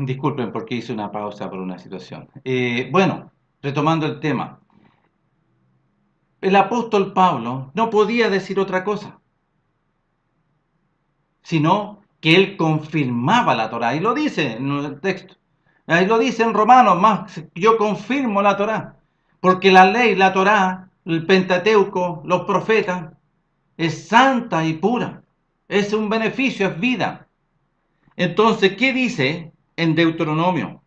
Disculpen porque hice una pausa por una situación. Bueno, retomando el tema. El apóstol Pablo no podía decir otra cosa, sino que él confirmaba la Torá. Y lo dice en el texto. Ahí lo dice en Romanos, más yo confirmo la Torá. Porque la ley, la Torá, el Pentateuco, los profetas, es santa y pura. Es un beneficio, es vida. Entonces, ¿qué dice en Deuteronomio?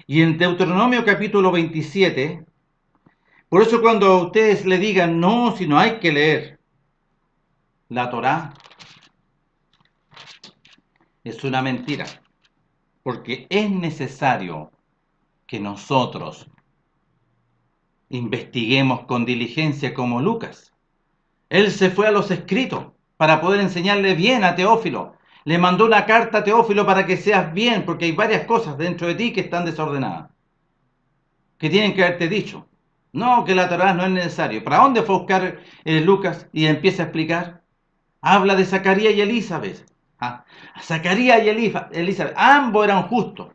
Y en Deuteronomio capítulo 27, por eso cuando a ustedes le digan, no, si no hay que leer la Torá, es una mentira, porque es necesario que nosotros investiguemos con diligencia como Lucas. Él se fue a los escritos para poder enseñarle bien a Teófilo. Le mandó una carta a Teófilo para que seas bien, porque hay varias cosas dentro de ti que están desordenadas, que tienen que haberte dicho. No, que la Torá no es necesario. ¿Para dónde fue a buscar Lucas y empieza a explicar? Habla de Zacarías y Elizabeth. ¿Ah? Zacarías y Elizabeth, ambos eran justos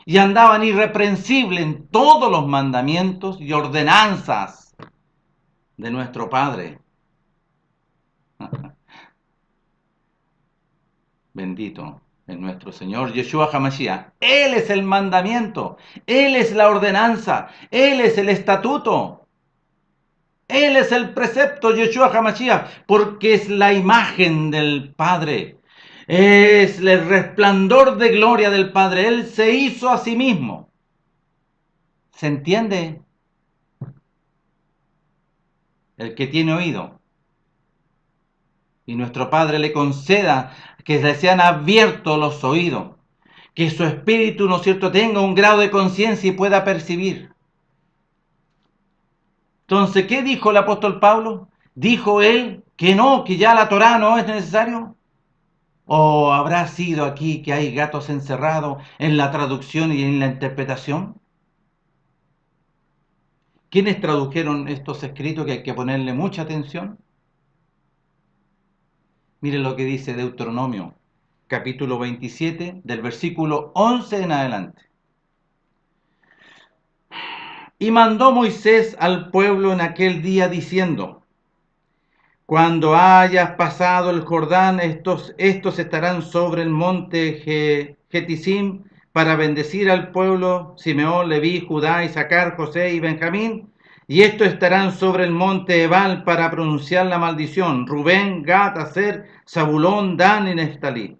y andaban irreprensibles en todos los mandamientos y ordenanzas de nuestro Padre. Bendito es nuestro Señor Yeshua HaMashiach. Él es el mandamiento, Él es la ordenanza, Él es el estatuto, Él es el precepto Yeshua HaMashiach, porque es la imagen del Padre, es el resplandor de gloria del Padre. Él se hizo a sí mismo. ¿Se entiende? El que tiene oído y nuestro Padre le conceda que le sean abiertos los oídos, que su espíritu, ¿no es cierto?, tenga un grado de conciencia y pueda percibir. Entonces, ¿qué dijo el apóstol Pablo? ¿Dijo él que no, que ya la Torá no es necesario? ¿O habrá sido aquí que hay gatos encerrados en la traducción y en la interpretación? ¿Quiénes tradujeron estos escritos que hay que ponerle mucha atención? Miren lo que dice Deuteronomio, capítulo 27, del versículo 11 en adelante. Y mandó Moisés al pueblo en aquel día diciendo: cuando hayas pasado el Jordán, estos estarán sobre el monte Gerizim para bendecir al pueblo: Simeón, Leví, Judá, Isaacar, José y Benjamín. Y estos estarán sobre el monte Ebal para pronunciar la maldición: Rubén, Gad, Aser, Zabulón, Dan y Neftalí.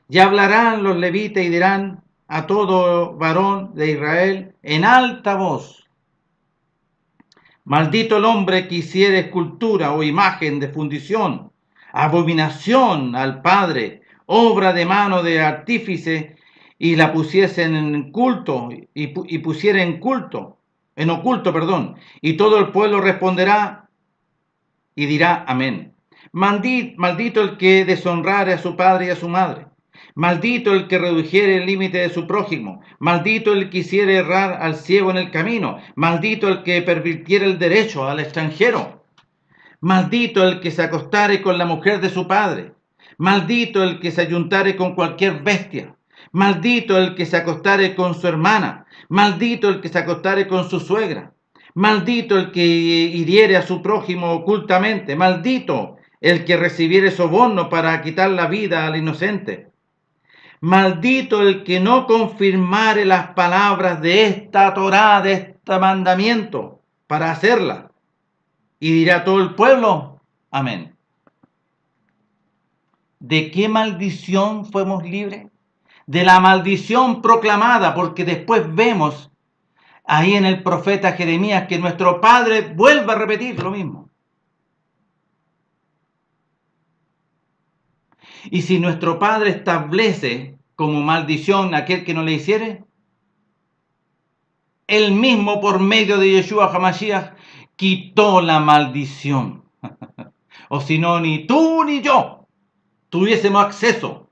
Y hablarán los levitas y dirán a todo varón de Israel en alta voz: maldito el hombre que hiciere escultura o imagen de fundición, abominación al Padre, obra de mano de artífice, y la pusiesen en culto, y pusiera en culto, en oculto, perdón, y todo el pueblo responderá y dirá amén. Maldito el que deshonrare a su padre y a su madre. Maldito el que redujere el límite de su prójimo. Maldito el que hiciere errar al ciego en el camino. Maldito el que pervirtiere el derecho al extranjero. Maldito el que se acostare con la mujer de su padre. Maldito el que se ayuntare con cualquier bestia. Maldito el que se acostare con su hermana. Maldito el que se acostare con su suegra. Maldito el que hiriere a su prójimo ocultamente. Maldito el que recibiere soborno para quitar la vida al inocente. Maldito el que no confirmare las palabras de esta Torá, de este mandamiento, para hacerla. Y dirá todo el pueblo, amén. ¿De qué maldición fuimos libres? De la maldición proclamada, porque después vemos ahí en el profeta Jeremías que nuestro Padre vuelve a repetir lo mismo. Y si nuestro Padre establece como maldición a aquel que no le hiciere, él mismo por medio de Yeshua HaMashiach quitó la maldición. O si no, ni tú ni yo tuviésemos acceso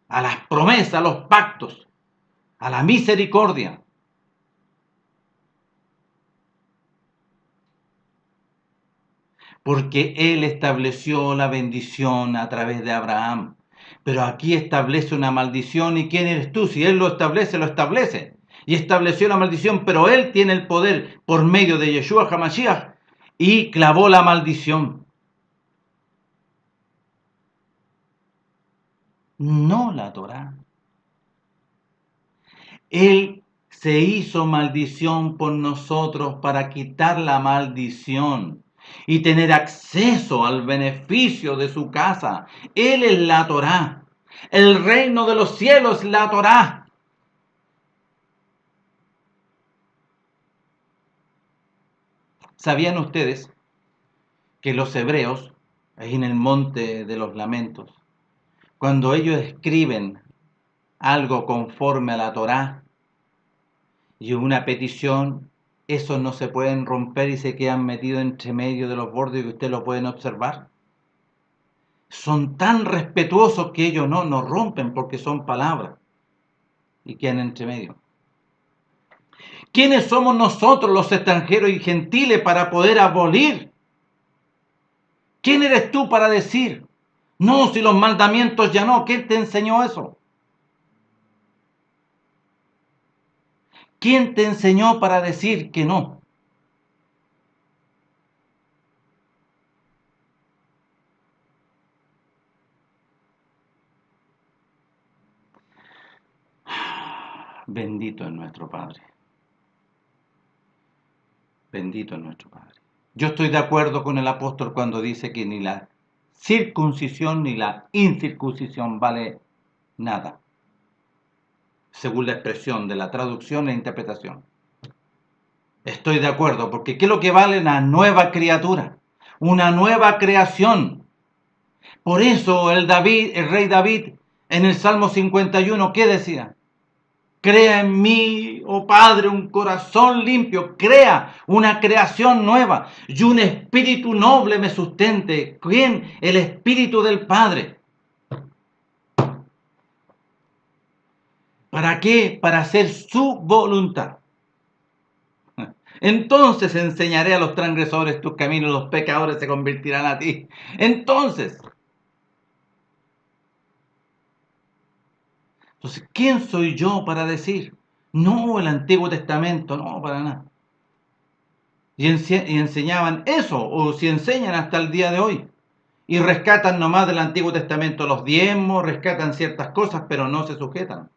a las promesas, a los pactos, a la misericordia. Porque Él estableció la bendición a través de Abraham. Pero aquí establece una maldición. ¿Y quién eres tú? Si Él lo establece, lo establece. Y estableció la maldición, pero Él tiene el poder por medio de Yeshua HaMashiach y clavó la maldición. No la Torá. Él se hizo maldición por nosotros para quitar la maldición y tener acceso al beneficio de su casa. Él es la Torá. El reino de los cielos es la Torá. ¿Sabían ustedes que los hebreos, ahí en el monte de los lamentos, cuando ellos escriben algo conforme a la Torá y una petición, esos no se pueden romper y se quedan metidos entre medio de los bordes, que ustedes lo pueden observar? Son tan respetuosos que ellos no rompen porque son palabras y quedan entre medio. ¿Quiénes somos nosotros los extranjeros y gentiles para poder abolir? ¿Quién eres tú para decir, no, si los mandamientos ya no? ¿Quién te enseñó eso? ¿Quién te enseñó para decir que no? Bendito es nuestro Padre. Bendito es nuestro Padre. Yo estoy de acuerdo con el apóstol cuando dice que ni la circuncisión ni la incircuncisión vale nada, según la expresión de la traducción e interpretación. Estoy de acuerdo, porque ¿qué es lo que vale? Una nueva criatura, una nueva creación. Por eso el rey David, en el Salmo 51, ¿qué decía? Crea en mí, oh Padre, un corazón limpio, crea una creación nueva y un espíritu noble me sustente. ¿Quién? El espíritu del Padre. ¿Para qué? Para hacer su voluntad. Entonces enseñaré a los transgresores tus caminos, los pecadores se convertirán a ti. Entonces, ¿quién soy yo para decir? No, el Antiguo Testamento, no, para nada. Y enseñaban eso, o si enseñan hasta el día de hoy. Y rescatan nomás del Antiguo Testamento los diezmos, rescatan ciertas cosas, pero no se sujetan.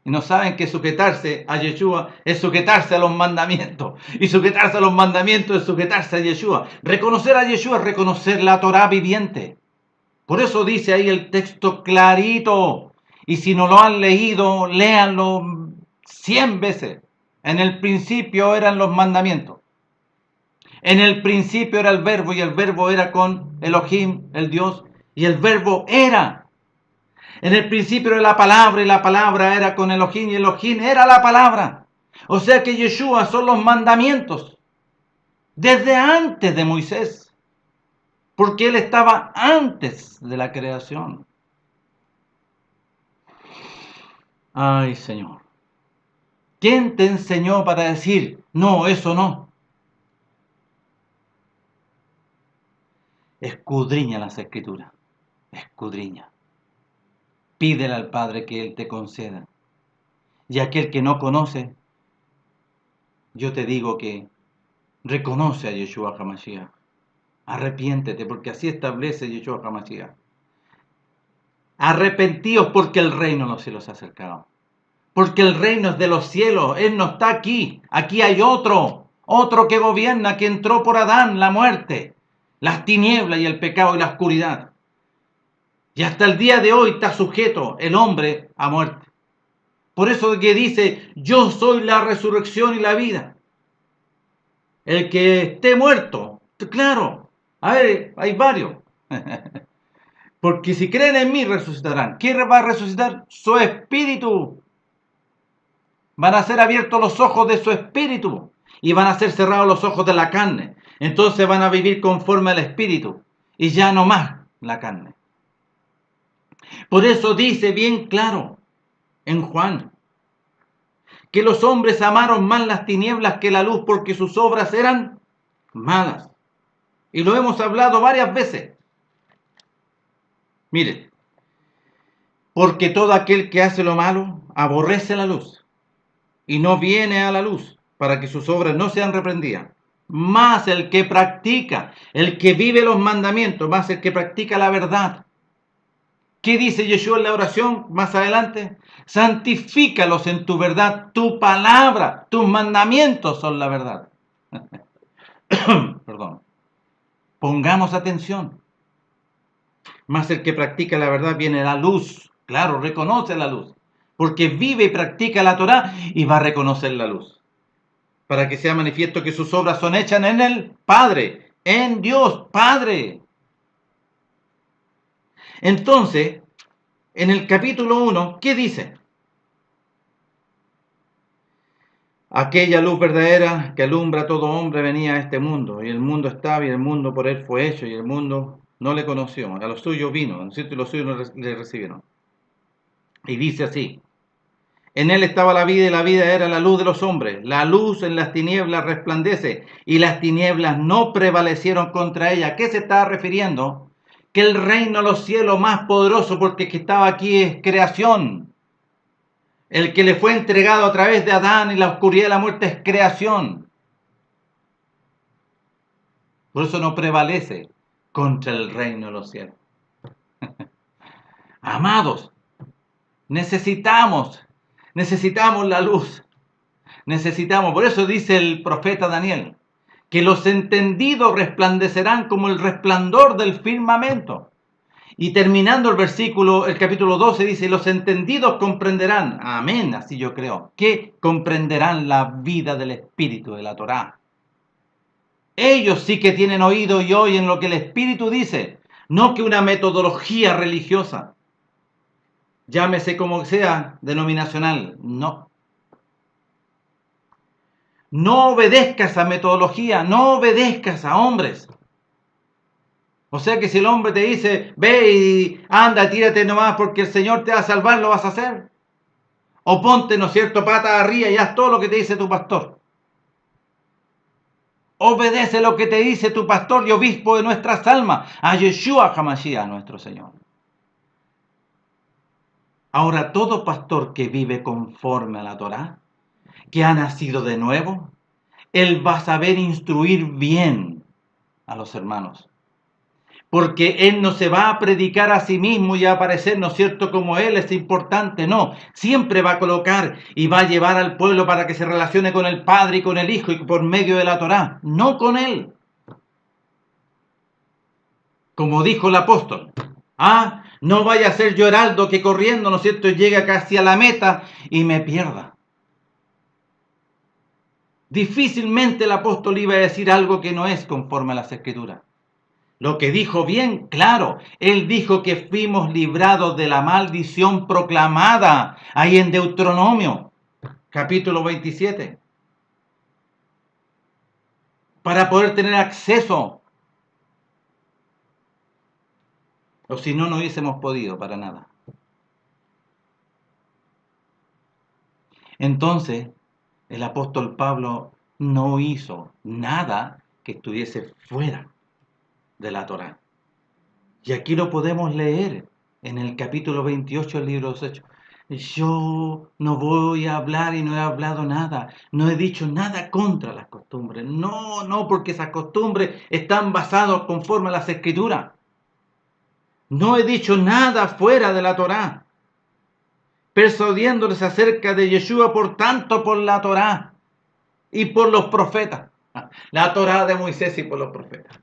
Y no saben que sujetarse a Yeshua es sujetarse a los mandamientos. Y sujetarse a los mandamientos es sujetarse a Yeshua. Reconocer a Yeshua es reconocer la Torá viviente. Por eso dice ahí el texto clarito. Y si no lo han leído, léanlo 100 veces. En el principio eran los mandamientos. En el principio era el verbo y el verbo era con Elohim, el Dios. Y el verbo era. En el principio era la palabra y la palabra era con Elohim y Elohim era la palabra. O sea que Yeshua son los mandamientos. Desde antes de Moisés. Porque él estaba antes de la creación. Ay, Señor. ¿Quién te enseñó para decir, no, eso no? Escudriña las escrituras. Escudriña. Pídele al Padre que Él te conceda. Y aquel que no conoce, yo te digo que reconoce a Yeshua HaMashiach. Arrepiéntete, porque así establece Yeshua HaMashiach. Arrepentíos porque el reino de los cielos se ha acercado. Porque el reino es de los cielos. Él no está aquí. Aquí hay otro que gobierna, que entró por Adán, la muerte, las tinieblas y el pecado y la oscuridad. Y hasta el día de hoy está sujeto el hombre a muerte. Por eso que dice, yo soy la resurrección y la vida. El que esté muerto, claro, a ver, hay varios. Porque si creen en mí, resucitarán. ¿Quién va a resucitar? Su espíritu. Van a ser abiertos los ojos de su espíritu y van a ser cerrados los ojos de la carne. Entonces van a vivir conforme al espíritu y ya no más la carne. Por eso dice bien claro en Juan que los hombres amaron más las tinieblas que la luz porque sus obras eran malas. Y lo hemos hablado varias veces. Mire, porque todo aquel que hace lo malo aborrece la luz y no viene a la luz para que sus obras no sean reprendidas. Más el que practica, el que vive los mandamientos, más el que practica la verdad. ¿Qué dice Yeshua en la oración más adelante? Santifícalos en tu verdad, tu palabra, tus mandamientos son la verdad. Perdón. Pongamos atención. Más el que practica la verdad viene la luz. Claro, reconoce la luz. Porque vive y practica la Torá y va a reconocer la luz. Para que sea manifiesto que sus obras son hechas en el Padre, en Dios Padre. Entonces, en el capítulo 1, ¿qué dice? Aquella luz verdadera que alumbra a todo hombre venía a este mundo, y el mundo estaba, y el mundo por él fue hecho, y el mundo no le conoció. A los suyos vino, ¿no es cierto? Y los suyos no le recibieron. Y dice así: en él estaba la vida, y la vida era la luz de los hombres. La luz en las tinieblas resplandece, y las tinieblas no prevalecieron contra ella. ¿A qué se está refiriendo? Que el reino de los cielos más poderoso, porque el que estaba aquí es creación. El que le fue entregado a través de Adán y la oscuridad de la muerte es creación. Por eso no prevalece contra el reino de los cielos. Amados, necesitamos la luz. Por eso dice el profeta Daniel, que los entendidos resplandecerán como el resplandor del firmamento. Y terminando el capítulo 12 dice, los entendidos comprenderán, amén, así yo creo, que comprenderán la vida del Espíritu de la Torá. Ellos sí que tienen oído y oyen lo que el Espíritu dice, no que una metodología religiosa, llámese como sea, denominacional, no. No obedezcas a metodología, no obedezcas a hombres. O sea que si el hombre te dice, ve y anda, tírate nomás porque el Señor te va a salvar, ¿lo vas a hacer? O ponte, ¿no es cierto?, pata arriba y haz todo lo que te dice tu pastor. Obedece lo que te dice tu pastor y obispo de nuestras almas, a Yeshua HaMashiach, nuestro Señor. Ahora, todo pastor que vive conforme a la Torá, que ha nacido de nuevo, él va a saber instruir bien a los hermanos. Porque él no se va a predicar a sí mismo y a aparecer, ¿no es cierto?, como él es importante, no. Siempre va a colocar y va a llevar al pueblo para que se relacione con el Padre y con el Hijo y por medio de la Torá, no con él. Como dijo el apóstol, no vaya a ser yo heraldo que corriendo, ¿no es cierto?, llega casi a la meta y me pierda. Difícilmente el apóstol iba a decir algo que no es conforme a las Escrituras. Lo que dijo bien, claro, él dijo que fuimos librados de la maldición proclamada ahí en Deuteronomio, capítulo 27, para poder tener acceso. O si no, no hubiésemos podido para nada. Entonces, el apóstol Pablo no hizo nada que estuviese fuera de la Torá. Y aquí lo podemos leer en el capítulo 28 del libro de los Hechos. Yo no voy a hablar y no he hablado nada, no he dicho nada contra las costumbres. No, porque esas costumbres están basadas conforme a las Escrituras. No he dicho nada fuera de la Torá, persuadiéndoles acerca de Yeshua, por tanto, por la Torá y por los profetas. La Torá de Moisés y por los profetas.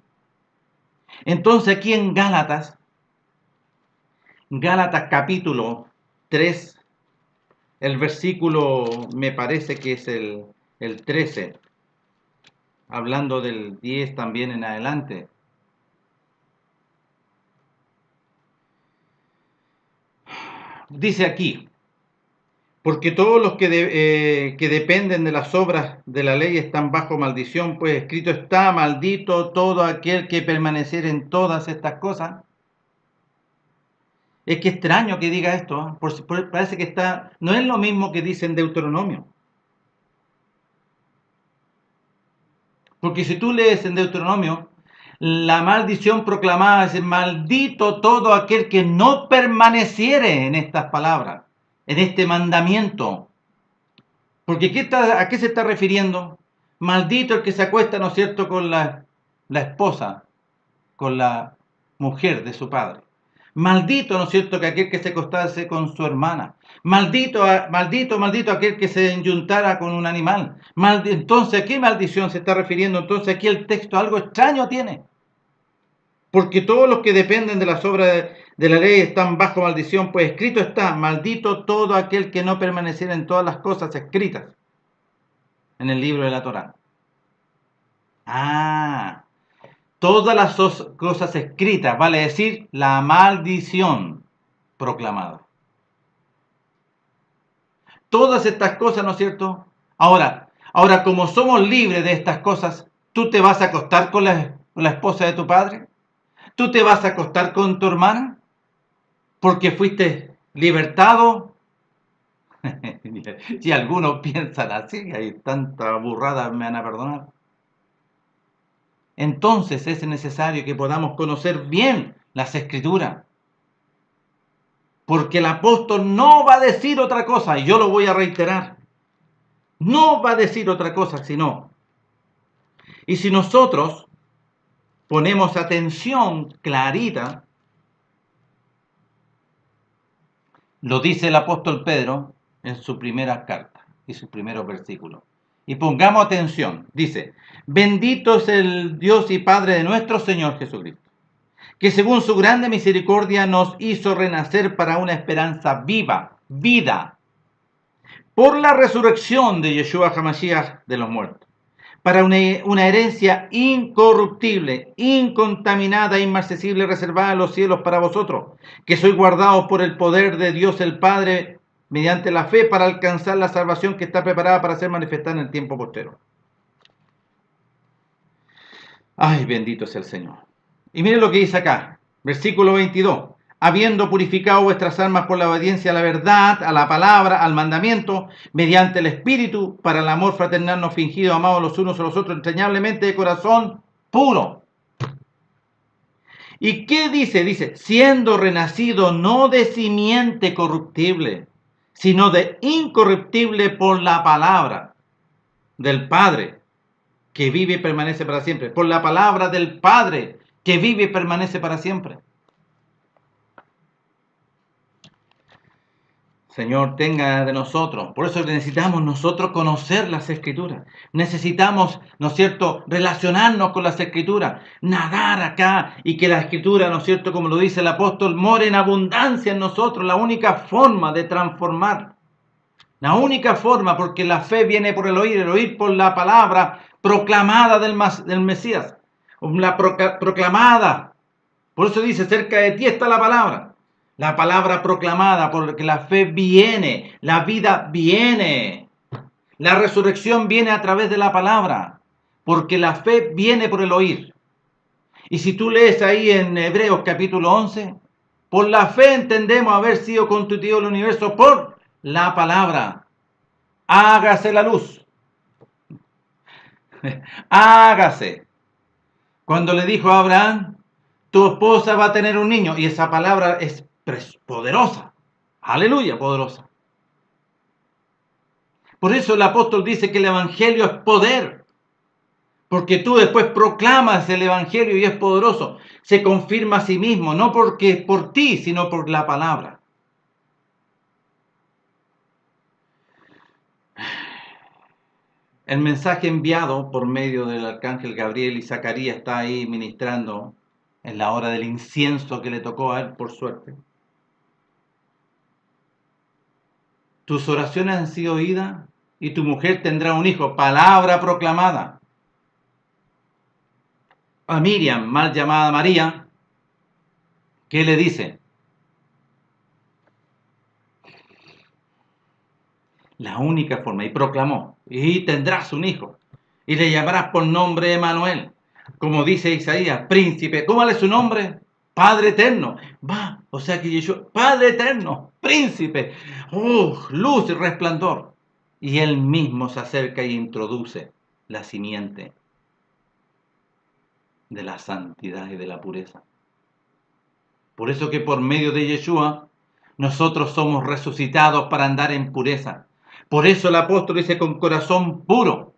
Entonces aquí en Gálatas capítulo 3, el versículo me parece que es el 13, hablando del 10 también en adelante. Dice aquí, porque todos los que dependen de las obras de la ley están bajo maldición, pues escrito está, maldito todo aquel que permaneciera en todas estas cosas. Es que extraño que diga esto, parece que no es lo mismo que dice en Deuteronomio. Porque si tú lees en Deuteronomio, La maldición proclamada es: maldito todo aquel que no permaneciere en estas palabras, en este mandamiento. Porque ¿a qué se está refiriendo? Maldito el que se acuesta, ¿no es cierto?, con la esposa, con la mujer de su padre. Maldito, ¿no es cierto?, que aquel que se acostase con su hermana. Maldito, maldito aquel que se enyuntara con un animal. Entonces, ¿a qué maldición se está refiriendo? Entonces aquí el texto algo extraño tiene. Porque todos los que dependen de las obras de la ley están bajo maldición, pues escrito está: maldito todo aquel que no permaneciera en todas las cosas escritas en el libro de la Torá. Ah, todas las cosas escritas, vale decir, la maldición proclamada. Todas estas cosas, ¿no es cierto? Ahora, como somos libres de estas cosas, ¿tú te vas a acostar con la esposa de tu padre? ¿Tú te vas a acostar con tu hermana? Porque fuiste libertado. Si algunos piensan así, hay tanta burrada, me van a perdonar. Entonces es necesario que podamos conocer bien las Escrituras. Porque el apóstol no va a decir otra cosa, y yo lo voy a reiterar. No va a decir otra cosa, sino. Y si nosotros ponemos atención clarita, lo dice el apóstol Pedro en su primera carta y sus primeros versículos. Y pongamos atención, dice: bendito es el Dios y Padre de nuestro Señor Jesucristo, que según su grande misericordia nos hizo renacer para una esperanza viva, vida, por la resurrección de Yeshua HaMashiach de los muertos, para una herencia incorruptible, incontaminada, inmarcesible, reservada en los cielos para vosotros, que sois guardados por el poder de Dios el Padre, mediante la fe, para alcanzar la salvación que está preparada para ser manifestada en el tiempo postero. Ay, bendito es el Señor. Y miren lo que dice acá, versículo 22. Habiendo purificado vuestras almas por la obediencia a la verdad, a la palabra, al mandamiento, mediante el Espíritu, para el amor fraternal no fingido, amados los unos a los otros, entrañablemente de corazón puro. ¿Y qué dice? Dice: siendo renacido no de simiente corruptible, sino de incorruptible por la palabra del Padre, que vive y permanece para siempre. Por la palabra del Padre, que vive y permanece para siempre. Señor, tenga de nosotros. Por eso necesitamos nosotros conocer las Escrituras. Necesitamos, ¿no es cierto?, relacionarnos con las Escrituras. Nadar acá y que la Escritura, ¿no es cierto?, como lo dice el apóstol, more en abundancia en nosotros. La única forma de transformar. La única forma, porque la fe viene por el oír por la palabra proclamada del Mesías. La proclamada. Por eso dice: cerca de ti está la palabra. La palabra proclamada, porque la fe viene, la vida viene. La resurrección viene a través de la palabra, porque la fe viene por el oír. Y si tú lees ahí en Hebreos capítulo 11, por la fe entendemos haber sido constituido el universo por la palabra. Hágase la luz. Hágase. Cuando le dijo a Abraham: tu esposa va a tener un niño, y esa palabra es poderosa. Aleluya, poderosa. Por eso el apóstol dice que el evangelio es poder. Porque tú después proclamas el evangelio y es poderoso. Se confirma a sí mismo, no porque por ti, sino por la palabra. El mensaje enviado por medio del arcángel Gabriel y Zacarías está ahí ministrando en la hora del incienso que le tocó a él, por suerte. Tus oraciones han sido oídas y tu mujer tendrá un hijo. Palabra proclamada. A Miriam, mal llamada María, ¿qué le dice? La única forma, y proclamó: y tendrás un hijo, y le llamarás por nombre Emanuel. Como dice Isaías, príncipe. ¿Cómo es su nombre? Padre eterno. O sea que Yeshua, Padre eterno, príncipe, luz y resplandor. Y él mismo se acerca y introduce la simiente. de la santidad y de la pureza. Por eso que por medio de Yeshua nosotros somos resucitados para andar en pureza. Por eso el apóstol dice con corazón puro,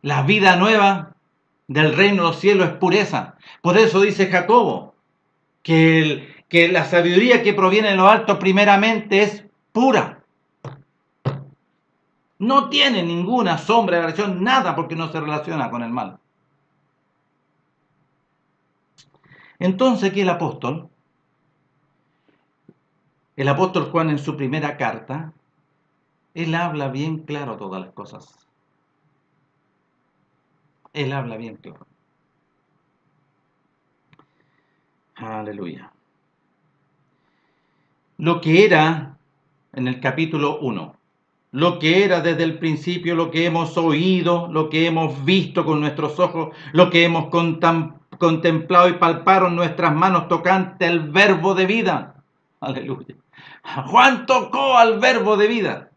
la vida nueva del reino de los cielos es pureza. Por eso dice Jacobo que la sabiduría que proviene de lo alto primeramente es pura. No tiene ninguna sombra de variación, nada, porque no se relaciona con el mal. Entonces aquí el apóstol Juan en su primera carta, él habla bien claro todas las cosas. Él habla bien claro. Aleluya. Lo que era en el capítulo 1, lo que era desde el principio, lo que hemos oído, lo que hemos visto con nuestros ojos, lo que hemos contemplado y palparon nuestras manos tocante el verbo de vida. Aleluya. Juan tocó al verbo de vida.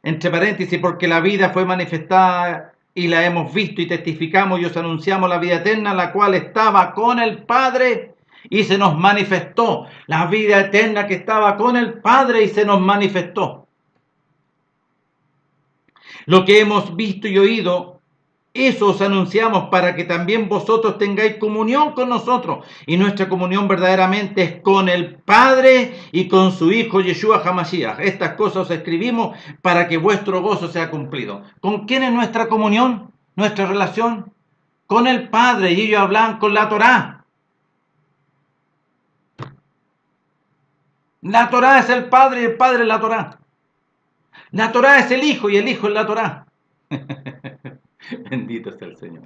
Entre paréntesis, porque la vida fue manifestada y la hemos visto y testificamos y os anunciamos la vida eterna, la cual estaba con el Padre y se nos manifestó. La vida eterna que estaba con el Padre y se nos manifestó. Lo que hemos visto y oído, eso os anunciamos para que también vosotros tengáis comunión con nosotros. Y nuestra comunión verdaderamente es con el Padre y con su Hijo Yeshua HaMashiach. Estas cosas os escribimos para que vuestro gozo sea cumplido. ¿Con quién es nuestra comunión? ¿Nuestra relación? Con el Padre, y ellos hablan con la Torá. La Torá es el Padre y el Padre es la Torá. La Torá es el Hijo y el Hijo es la Torá. Bendito sea el Señor.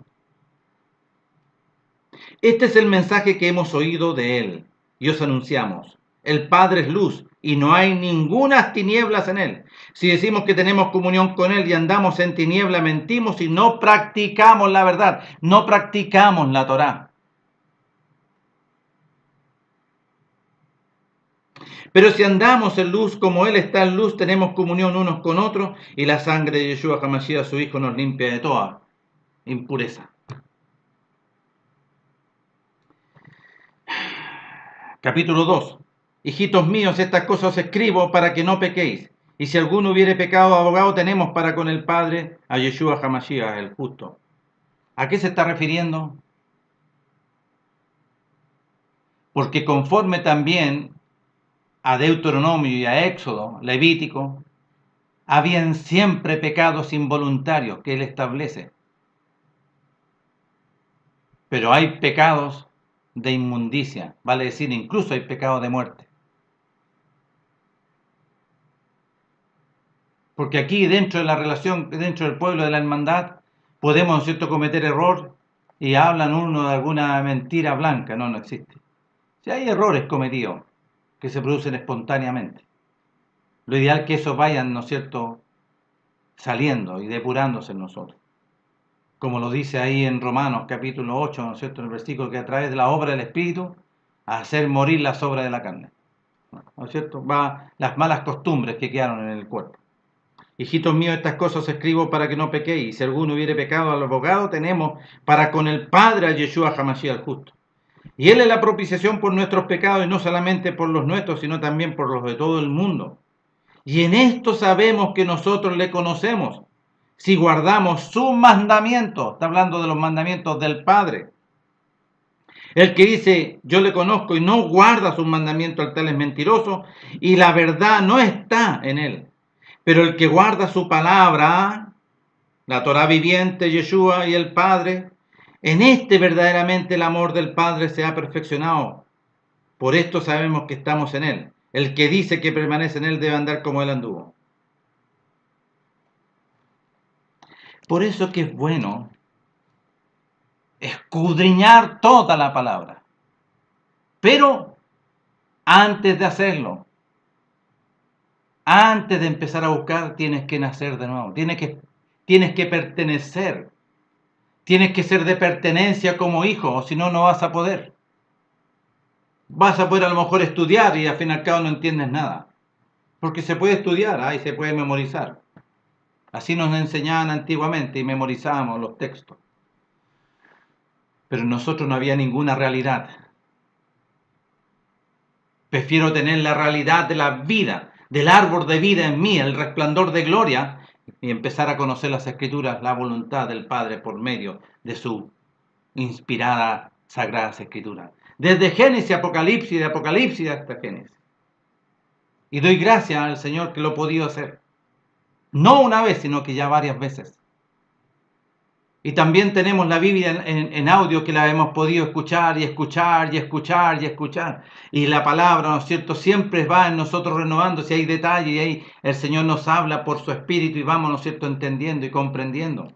Este es el mensaje que hemos oído de Él y os anunciamos. El Padre es luz y no hay ninguna tinieblas en Él. Si decimos que tenemos comunión con Él y andamos en tiniebla, mentimos y no practicamos la verdad, no practicamos la Torá. Pero si andamos en luz como Él está en luz, tenemos comunión unos con otros y la sangre de Yeshua HaMashiach, su Hijo, nos limpia de toda impureza. Capítulo 2. Hijitos míos, estas cosas os escribo para que no pequéis. Y si alguno hubiere pecado, abogado tenemos para con el Padre, a Yeshua HaMashiach, el justo. ¿A qué se está refiriendo? Porque conforme también a Deuteronomio y a Éxodo, Levítico, habían siempre pecados involuntarios que Él establece. Pero hay pecados de inmundicia, vale decir, incluso hay pecados de muerte. Porque aquí dentro de la relación, dentro del pueblo de la hermandad, podemos, ¿no es cierto?, cometer error y hablan uno de alguna mentira blanca. No, no existe. Si hay errores cometidos que se producen espontáneamente, lo ideal es que esos vayan, ¿no es cierto?, saliendo y depurándose en nosotros. Como lo dice ahí en Romanos capítulo 8, ¿no es cierto?, en el versículo que a través de la obra del Espíritu, a hacer morir las obras de la carne. ¿No es cierto? Va las malas costumbres que quedaron en el cuerpo. Hijitos míos, estas cosas escribo para que no pequéis. Y si alguno hubiere pecado, al abogado tenemos para con el Padre a Yeshua HaMashiach el justo. Y Él es la propiciación por nuestros pecados, y no solamente por los nuestros, sino también por los de todo el mundo. Y en esto sabemos que nosotros le conocemos, si guardamos sus mandamientos. Está hablando de los mandamientos del Padre. El que dice, yo le conozco y no guarda sus mandamientos, al tal es mentiroso, y la verdad no está en él. Pero el que guarda su palabra, la Torá viviente, Yeshua y el Padre, en este verdaderamente el amor del Padre se ha perfeccionado. Por esto sabemos que estamos en Él. El que dice que permanece en Él debe andar como Él anduvo. Por eso que es bueno escudriñar toda la palabra. Pero antes de hacerlo, antes de empezar a buscar, tienes que nacer de nuevo. Tienes que pertenecer. Tienes que ser de pertenencia como hijo, o si no, no vas a poder. Vas a poder a lo mejor estudiar y al fin y al cabo no entiendes nada. Porque se puede estudiar, y se puede memorizar. Así nos enseñaban antiguamente y memorizábamos los textos. Pero en nosotros no había ninguna realidad. Prefiero tener la realidad de la vida, del árbol de vida en mí, el resplandor de gloria, y empezar a conocer las Escrituras, la voluntad del Padre por medio de su inspirada Sagradas Escrituras. Desde Génesis, Apocalipsis, de Apocalipsis hasta Génesis. Y doy gracias al Señor que lo he podido hacer. No una vez, sino que ya varias veces. Y también tenemos la Biblia en audio que la hemos podido escuchar y escuchar y escuchar y escuchar. Y la palabra, ¿no es cierto?, siempre va en nosotros renovando. Si hay detalle y ahí el Señor nos habla por su Espíritu y vamos, ¿no es cierto?, entendiendo y comprendiendo.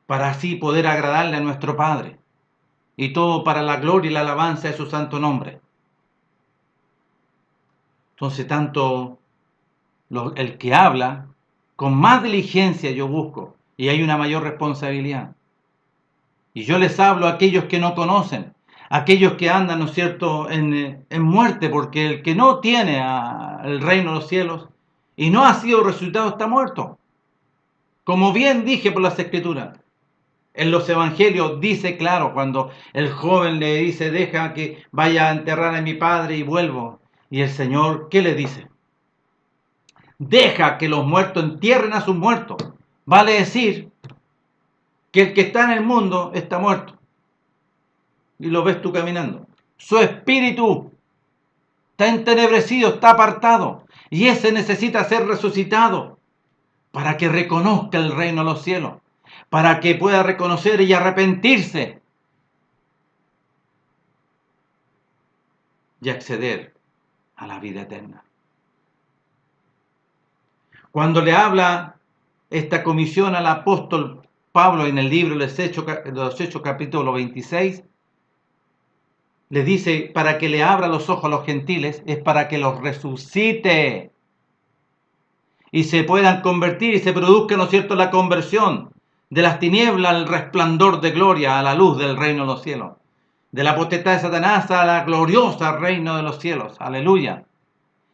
Para así poder agradarle a nuestro Padre. Y todo para la gloria y la alabanza de su santo nombre. Entonces, tanto el que habla, con más diligencia yo busco. Y hay una mayor responsabilidad. Y yo les hablo a aquellos que no conocen, a aquellos que andan, ¿no es cierto?, en muerte, porque el que no tiene el reino de los cielos y no ha sido resucitado está muerto. Como bien dije por las Escrituras, en los evangelios dice claro, cuando el joven le dice, deja que vaya a enterrar a mi padre y vuelvo. Y el Señor, ¿qué le dice? Deja que los muertos entierren a sus muertos. Vale decir que el que está en el mundo está muerto. Y lo ves tú caminando. Su espíritu está entenebrecido, está apartado. Y ese necesita ser resucitado para que reconozca el reino de los cielos. Para que pueda reconocer y arrepentirse. Y acceder a la vida eterna. Cuando le habla esta comisión al apóstol Pablo en el libro de los Hechos capítulo 26, le dice, para que le abra los ojos a los gentiles, es para que los resucite y se puedan convertir y se produzca, ¿no es cierto?, la conversión de las tinieblas al resplandor de gloria, a la luz del reino de los cielos, de la potestad de Satanás a la gloriosa reino de los cielos, aleluya,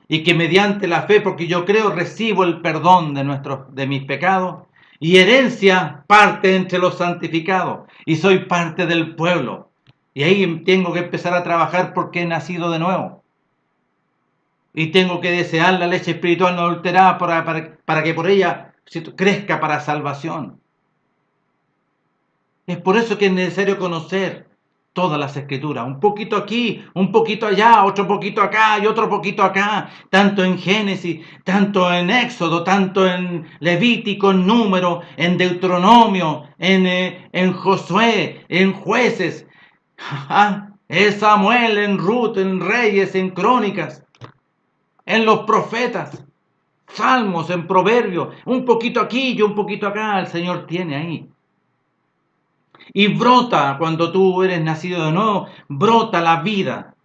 y que mediante la fe, porque yo creo, recibo el perdón de mis pecados y herencia parte entre los santificados y soy parte del pueblo. Y ahí tengo que empezar a trabajar porque he nacido de nuevo. Y tengo que desear la leche espiritual no adulterada para que por ella crezca para salvación. Es por eso que es necesario conocer todas las Escrituras. Un poquito aquí, un poquito allá, otro poquito acá y otro poquito acá. Tanto en Génesis, tanto en Éxodo, tanto en Levítico, en Número, en Deuteronomio, en Josué, en Jueces. En Samuel, en Ruth, en Reyes, en Crónicas, en los profetas, Salmos, en Proverbios, un poquito aquí y un poquito acá, el Señor tiene ahí. Y brota cuando tú eres nacido de nuevo, brota la vida,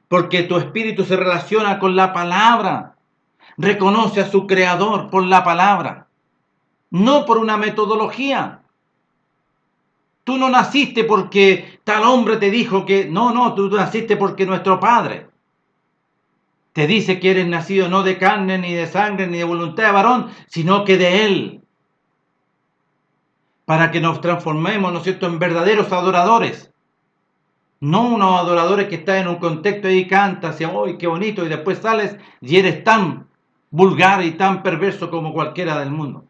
porque tu espíritu se relaciona con la palabra, reconoce a su creador por la palabra, no por una metodología. Tú no naciste porque tal hombre te dijo que... No, tú naciste porque nuestro Padre te dice que eres nacido no de carne, ni de sangre, ni de voluntad de varón, sino que de Él. Para que nos transformemos, ¿no es cierto?, en verdaderos adoradores. No unos adoradores que están en un contexto y cantas, y ¡ay, qué bonito! Y después sales y eres tan vulgar y tan perverso como cualquiera del mundo.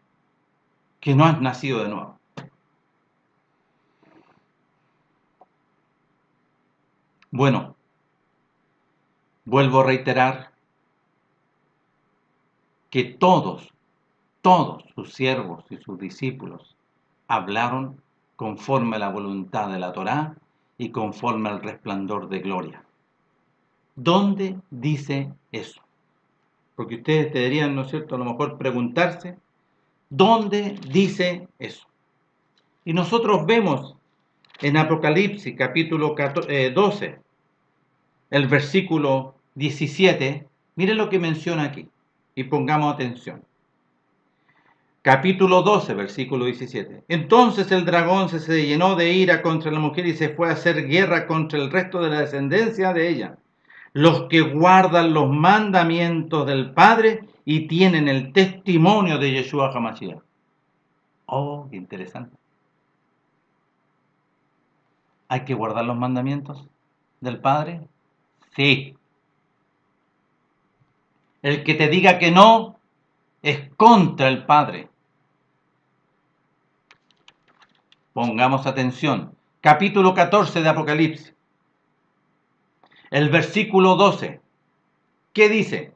Que no has nacido de nuevo. Bueno, vuelvo a reiterar que todos sus siervos y sus discípulos hablaron conforme a la voluntad de la Torá y conforme al resplandor de gloria. ¿Dónde dice eso? Porque ustedes deberían, ¿no es cierto?, a lo mejor preguntarse, ¿dónde dice eso? Y nosotros vemos en Apocalipsis capítulo 12, el versículo 17, miren lo que menciona aquí y pongamos atención. Capítulo 12, versículo 17. Entonces el dragón se llenó de ira contra la mujer y se fue a hacer guerra contra el resto de la descendencia de ella, los que guardan los mandamientos del Padre y tienen el testimonio de Yeshua HaMashiach. Oh, qué interesante. ¿Hay que guardar los mandamientos del Padre? Sí. El que te diga que no es contra el Padre. Pongamos atención. Capítulo 14 de Apocalipsis. El versículo 12. ¿Qué dice?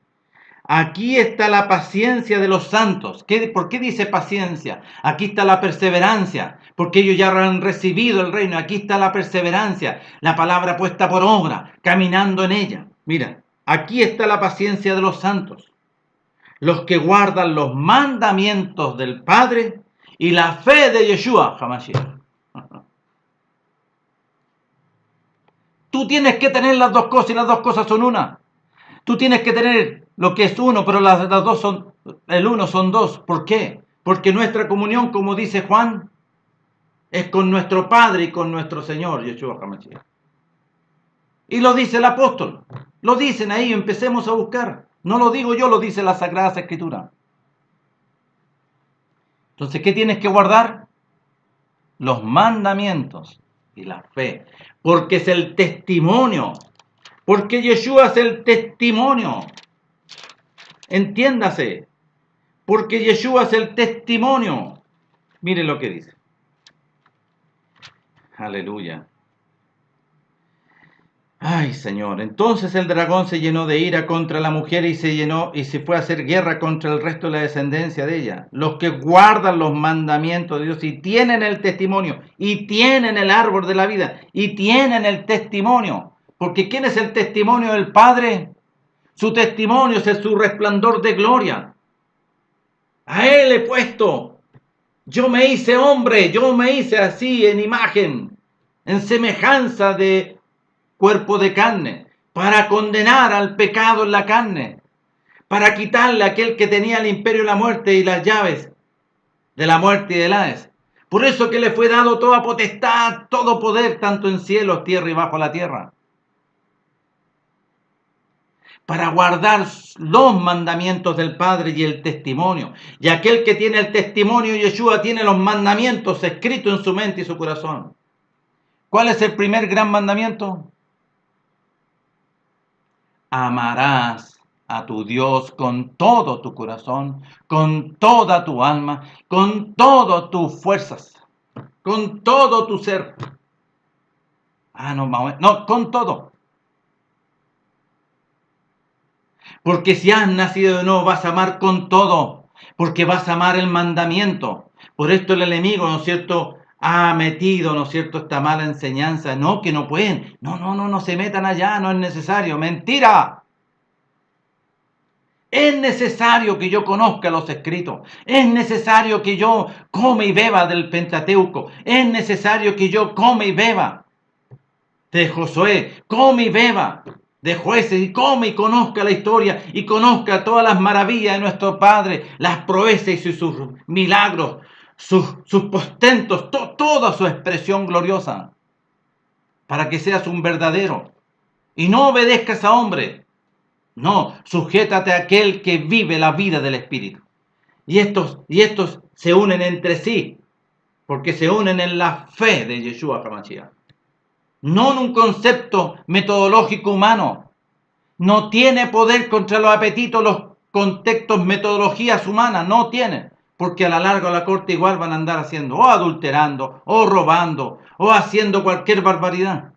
Aquí está la paciencia de los santos. ¿Por qué dice paciencia? Aquí está la perseverancia, porque ellos ya han recibido el reino. Aquí está la perseverancia, la palabra puesta por obra, caminando en ella. Mira, aquí está la paciencia de los santos, los que guardan los mandamientos del Padre y la fe de Yeshua HaMashiach. Tú tienes que tener las dos cosas y las dos cosas son una. Tú tienes que tener lo que es uno, pero las dos son, el uno son dos. ¿Por qué? Porque nuestra comunión, como dice Juan, es con nuestro Padre y con nuestro Señor, Yeshua HaMashiach. Y lo dice el apóstol. Lo dicen ahí, empecemos a buscar. No lo digo yo, lo dice la Sagrada Escritura. Entonces, ¿qué tienes que guardar? Los mandamientos y la fe. Porque es el testimonio. Porque Yeshua es el testimonio. Entiéndase. Porque Yeshua es el testimonio. Mire lo que dice. Aleluya. Ay, Señor. Entonces el dragón se llenó de ira contra la mujer y se fue a hacer guerra contra el resto de la descendencia de ella. Los que guardan los mandamientos de Dios y tienen el testimonio y tienen el árbol de la vida y tienen el testimonio. Porque ¿quién es el testimonio del Padre? Su testimonio es su resplandor de gloria. A Él he puesto. Yo me hice hombre, yo me hice así en imagen, en semejanza de cuerpo de carne, para condenar al pecado en la carne, para quitarle a aquel que tenía el imperio de la muerte y las llaves de la muerte y del Hades. Por eso que le fue dado toda potestad, todo poder, tanto en cielos, tierra y bajo la tierra, para guardar los mandamientos del Padre y el testimonio. Y aquel que tiene el testimonio, Yeshua, tiene los mandamientos escritos en su mente y su corazón. ¿Cuál es el primer gran mandamiento? Amarás a tu Dios con todo tu corazón, con toda tu alma, con todas tus fuerzas, con todo tu ser. No, con todo. Porque si has nacido de nuevo, vas a amar con todo, porque vas a amar el mandamiento. Por esto el enemigo, ¿no es cierto?, ha metido, ¿no es cierto?, esta mala enseñanza. No, que no pueden. No se metan allá, no es necesario. ¡Mentira! Es necesario que yo conozca los escritos. Es necesario que yo come y beba del Pentateuco. Es necesario que yo come y beba de Josué. Come y beba de Jueces y come y conozca la historia y conozca todas las maravillas de nuestro Padre, las proezas y sus milagros, sus postentos, toda su expresión gloriosa, para que seas un verdadero y no obedezcas a hombre. No, sujétate a aquel que vive la vida del Espíritu. Y estos se unen entre sí, porque se unen en la fe de Yeshua HaMashiach. No en un concepto metodológico humano. No tiene poder contra los apetitos, los contextos, metodologías humanas. No tiene. Porque a la larga o a la corte igual van a andar haciendo, o adulterando, o robando, o haciendo cualquier barbaridad.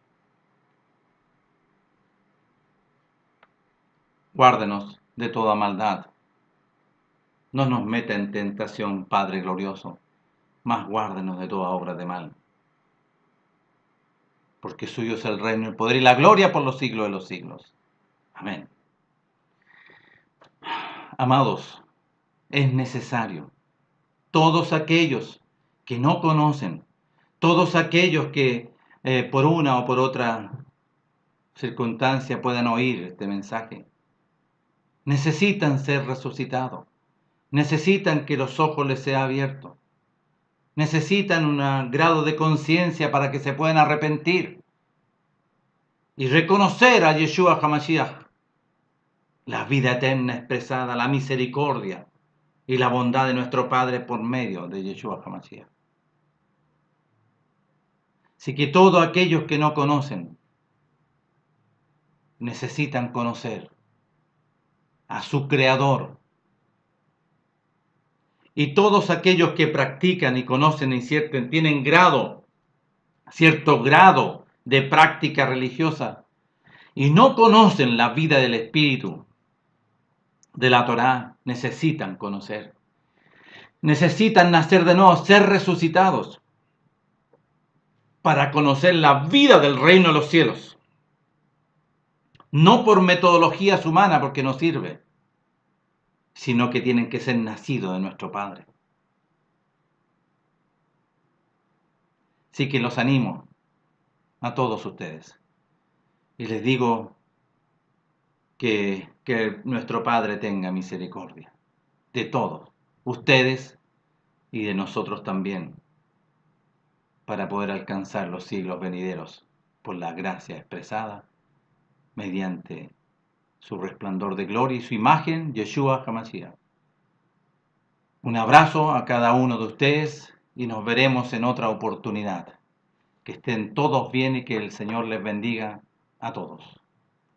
Guárdenos de toda maldad. No nos meta en tentación, Padre glorioso, mas guárdenos de toda obra de mal. Porque suyo es el reino, el poder y la gloria por los siglos de los siglos. Amén. Amados, es necesario. Todos aquellos que no conocen, todos aquellos que por una o por otra circunstancia puedan oír este mensaje, necesitan ser resucitados. Necesitan que los ojos les sean abiertos. Necesitan un grado de conciencia para que se puedan arrepentir y reconocer a Yeshua HaMashiach, la vida eterna expresada, la misericordia y la bondad de nuestro Padre por medio de Yeshua HaMashiach. Así que todos aquellos que no conocen necesitan conocer a su Creador. Y todos aquellos que practican y conocen y tienen cierto grado de práctica religiosa y no conocen la vida del Espíritu de la Torá, necesitan conocer. Necesitan nacer de nuevo, ser resucitados para conocer la vida del reino de los cielos. No por metodologías humanas, porque no sirve, sino que tienen que ser nacidos de nuestro Padre. Así que los animo a todos ustedes y les digo que nuestro Padre tenga misericordia de todos ustedes y de nosotros también, para poder alcanzar los siglos venideros por la gracia expresada mediante su resplandor de gloria y su imagen, Yeshua HaMashiach. Un abrazo a cada uno de ustedes y nos veremos en otra oportunidad. Que estén todos bien y que el Señor les bendiga a todos.